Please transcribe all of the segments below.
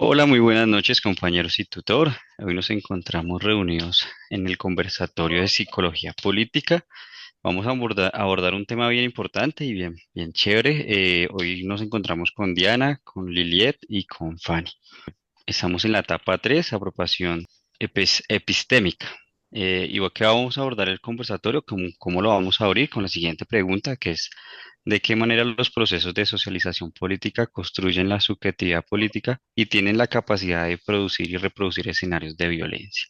Hola, muy buenas noches, compañeros y tutor. Hoy nos encontramos reunidos en el conversatorio de psicología política. Vamos a abordar un tema bien importante y bien chévere. Hoy nos encontramos con Diana, con Liliet y con Fanny. Estamos en la etapa 3, apropiación epistémica. Igual que vamos a abordar el conversatorio, ¿cómo lo vamos a abrir? Con la siguiente pregunta, que es, ¿de qué manera los procesos de socialización política construyen la subjetividad política y tienen la capacidad de producir y reproducir escenarios de violencia?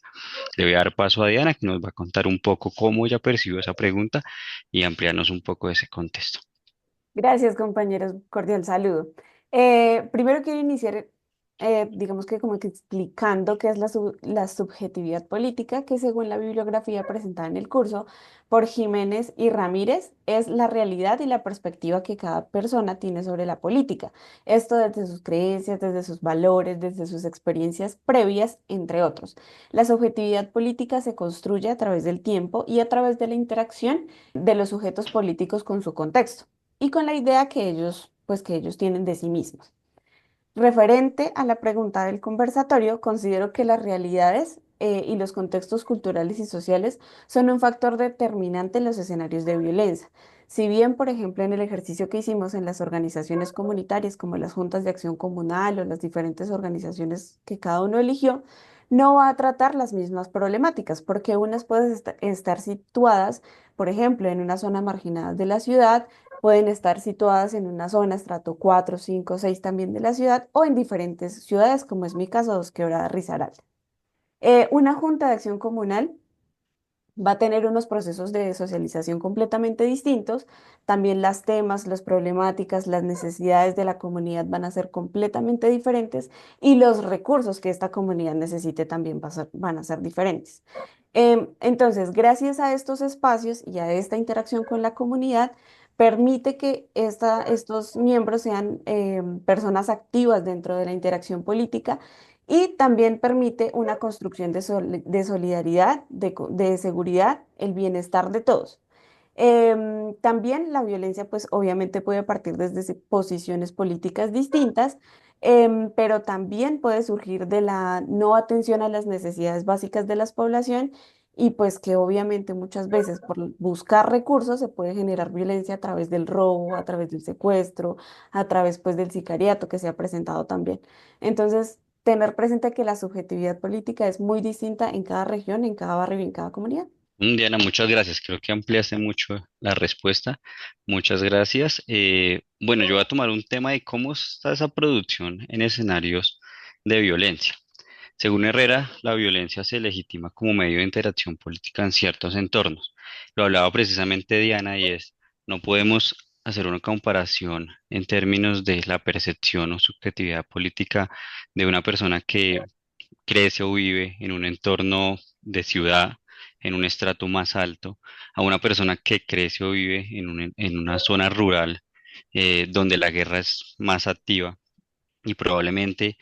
Le voy a dar paso a Diana, que nos va a contar un poco cómo ella percibió esa pregunta y ampliarnos un poco de ese contexto. Gracias, compañeros. Cordial saludo. Primero quiero iniciar, digamos que como que explicando qué es la subjetividad política, que según la bibliografía presentada en el curso por Jiménez y Ramírez, es la realidad y la perspectiva que cada persona tiene sobre la política. Esto desde sus creencias, desde sus valores, desde sus experiencias previas, entre otros. La subjetividad política se construye a través del tiempo y a través de la interacción de los sujetos políticos con su contexto y con la idea que ellos tienen de sí mismos. Referente a la pregunta del conversatorio, considero que las realidades y los contextos culturales y sociales son un factor determinante en los escenarios de violencia. Si bien, por ejemplo, en el ejercicio que hicimos en las organizaciones comunitarias, como las juntas de acción comunal o las diferentes organizaciones que cada uno eligió, no va a tratar las mismas problemáticas, porque unas pueden estar situadas, por ejemplo, en una zona marginada de la ciudad, pueden estar situadas en una zona estrato 4, 5, 6 también de la ciudad o en diferentes ciudades, como es mi caso, Dos Quebradas, Risaralda. Una junta de acción comunal va a tener unos procesos de socialización completamente distintos. También las temas, las problemáticas, las necesidades de la comunidad van a ser completamente diferentes y los recursos que esta comunidad necesite también van a ser diferentes. Entonces, gracias a estos espacios y a esta interacción con la comunidad, permite que estos miembros sean personas activas dentro de la interacción política y también permite una construcción de solidaridad, de seguridad, el bienestar de todos. También la violencia, pues obviamente puede partir desde posiciones políticas distintas, pero también puede surgir de la no atención a las necesidades básicas de la población y pues que obviamente muchas veces por buscar recursos se puede generar violencia a través del robo, a través del secuestro, a través pues del sicariato que se ha presentado también. Entonces, tener presente que la subjetividad política es muy distinta en cada región, en cada barrio y en cada comunidad. Diana, muchas gracias. Creo que ampliaste mucho la respuesta. Muchas gracias. Bueno, yo voy a tomar un tema de cómo está esa producción en escenarios de violencia. Según Herrera, la violencia se legitima como medio de interacción política en ciertos entornos. Lo hablaba precisamente Diana y es, no podemos hacer una comparación en términos de la percepción o subjetividad política de una persona que crece o vive en un entorno de ciudad, en un estrato más alto, a una persona que crece o vive en una zona rural, donde la guerra es más activa y probablemente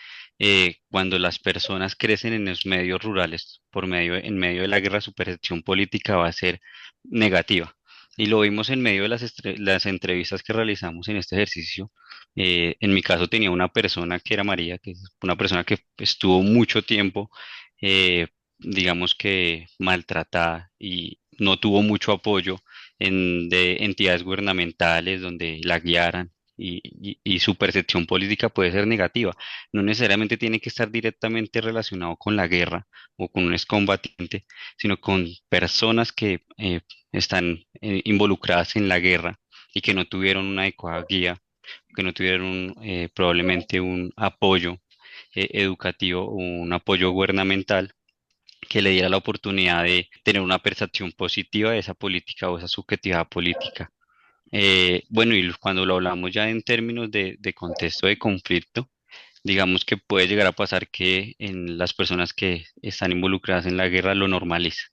cuando las personas crecen en los medios rurales, en medio de la guerra, su percepción política va a ser negativa. Y lo vimos en medio de las entrevistas que realizamos en este ejercicio. En mi caso tenía una persona que era María, que es una persona que estuvo mucho tiempo, eh, digamos que maltratada y no tuvo mucho apoyo de entidades gubernamentales donde la guiaran y su percepción política puede ser negativa. No necesariamente tiene que estar directamente relacionado con la guerra o con un excombatiente, sino con personas que están involucradas en la guerra y que no tuvieron una adecuada guía, que no tuvieron probablemente un apoyo educativo o un apoyo gubernamental que le diera la oportunidad de tener una percepción positiva de esa política o esa subjetividad política. Bueno, y cuando lo hablamos ya en términos de contexto de conflicto, digamos que puede llegar a pasar que en las personas que están involucradas en la guerra lo normalizan.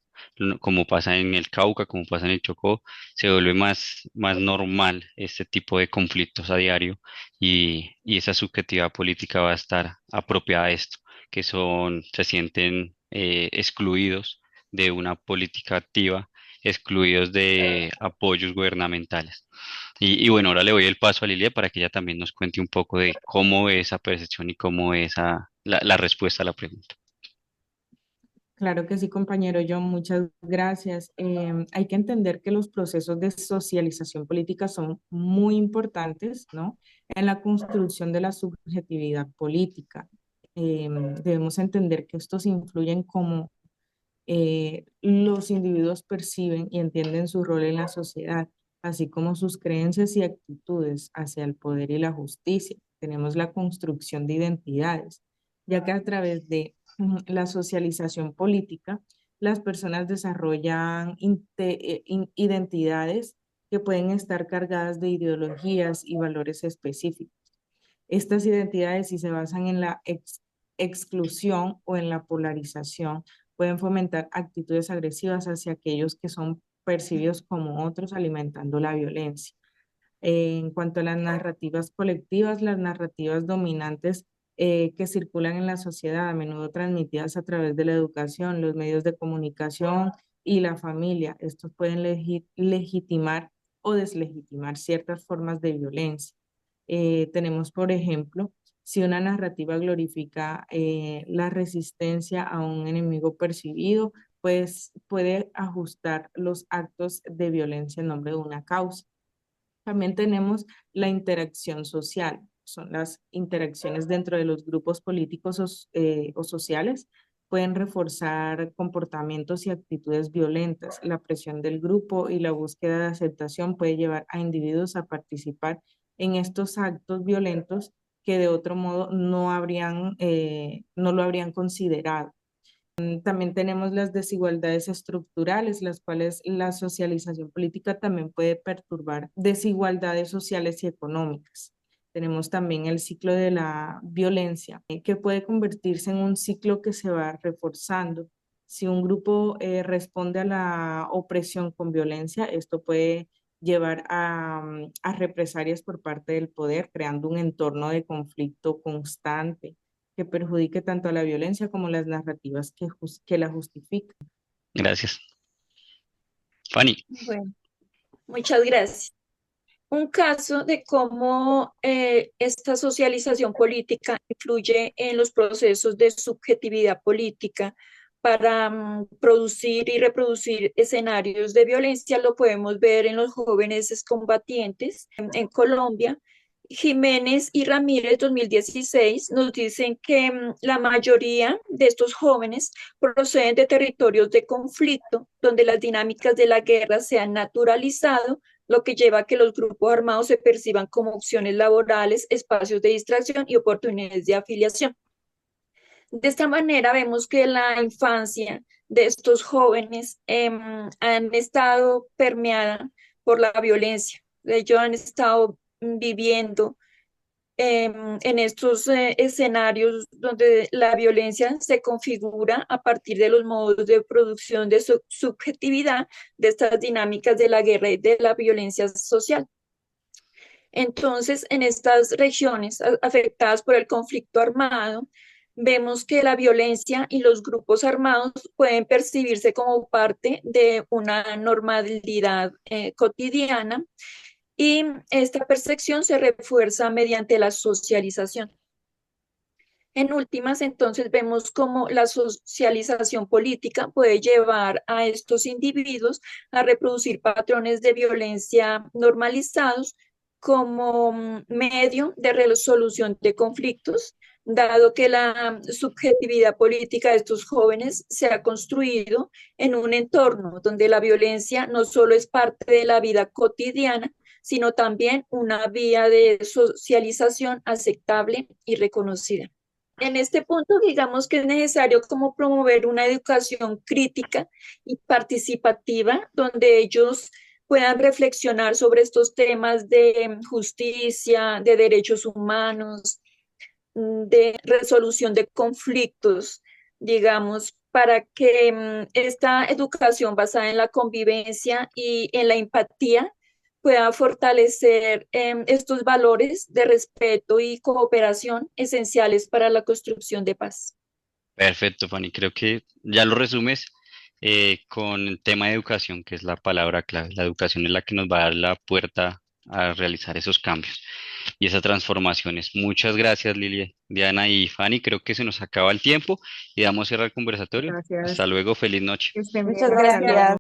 Como pasa en el Cauca, como pasa en el Chocó, se vuelve más normal este tipo de conflictos a diario y esa subjetividad política va a estar apropiada a esto, que se sienten excluidos de una política activa, excluidos de apoyos gubernamentales. Y bueno, ahora le doy el paso a Lilia para que ella también nos cuente un poco de cómo ve esa percepción y cómo ve la respuesta a la pregunta. Claro que sí, compañero John, muchas gracias. Hay que entender que los procesos de socialización política son muy importantes, ¿no? En la construcción de la subjetividad política. Debemos entender que estos influyen como los individuos perciben y entienden su rol en la sociedad, así como sus creencias y actitudes hacia el poder y la justicia. Tenemos la construcción de identidades, ya que a través de la socialización política, las personas desarrollan identidades que pueden estar cargadas de ideologías y valores específicos. Estas identidades, si se basan en la exclusión o en la polarización, pueden fomentar actitudes agresivas hacia aquellos que son percibidos como otros, alimentando la violencia. En cuanto a las narrativas colectivas, las narrativas dominantes que circulan en la sociedad, a menudo transmitidas a través de la educación, los medios de comunicación y la familia, estos pueden legitimar o deslegitimar ciertas formas de violencia. Tenemos, por ejemplo, si una narrativa glorifica la resistencia a un enemigo percibido, pues puede ajustar los actos de violencia en nombre de una causa. También tenemos la interacción social, son las interacciones dentro de los grupos políticos o sociales, pueden reforzar comportamientos y actitudes violentas. La presión del grupo y la búsqueda de aceptación puede llevar a individuos a participar en estos actos violentos que de otro modo no lo habrían considerado. También tenemos las desigualdades estructurales, las cuales la socialización política también puede perturbar desigualdades sociales y económicas. Tenemos también el ciclo de la violencia, que puede convertirse en un ciclo que se va reforzando. Si un grupo responde a la opresión con violencia, esto puede llevar a represalias por parte del poder, creando un entorno de conflicto constante que perjudique tanto a la violencia como las narrativas que la justifican. Gracias. Fanny, Bueno, muchas gracias. Un caso de cómo esta socialización política influye en los procesos de subjetividad política para producir y reproducir escenarios de violencia lo podemos ver en los jóvenes excombatientes en Colombia. Jiménez y Ramírez 2016 nos dicen que la mayoría de estos jóvenes proceden de territorios de conflicto donde las dinámicas de la guerra se han naturalizado, lo que lleva a que los grupos armados se perciban como opciones laborales, espacios de distracción y oportunidades de afiliación. De esta manera vemos que la infancia de estos jóvenes han estado permeada por la violencia. Ellos han estado viviendo en estos escenarios donde la violencia se configura a partir de los modos de producción de subjetividad de estas dinámicas de la guerra y de la violencia social. Entonces, en estas regiones afectadas por el conflicto armado, vemos que la violencia y los grupos armados pueden percibirse como parte de una normalidad cotidiana y esta percepción se refuerza mediante la socialización. En últimas, entonces, vemos cómo la socialización política puede llevar a estos individuos a reproducir patrones de violencia normalizados como medio de resolución de conflictos, dado que la subjetividad política de estos jóvenes se ha construido en un entorno donde la violencia no solo es parte de la vida cotidiana, sino también una vía de socialización aceptable y reconocida. En este punto, digamos que es necesario como promover una educación crítica y participativa, donde ellos puedan reflexionar sobre estos temas de justicia, de derechos humanos, de resolución de conflictos, digamos, para que esta educación basada en la convivencia y en la empatía pueda fortalecer estos valores de respeto y cooperación esenciales para la construcción de paz. perfecto, Fanny. Creo que ya lo resumes con el tema de educación, que es la palabra clave. La educación es la que nos va a dar la puerta a realizar esos cambios y esas transformaciones. Muchas gracias, Lili, Diana y Fanny. Creo que se nos acaba el tiempo y damos cierre al conversatorio. Gracias. Hasta luego, feliz noche. Que estén Muchas bien. Hasta gracias. luego.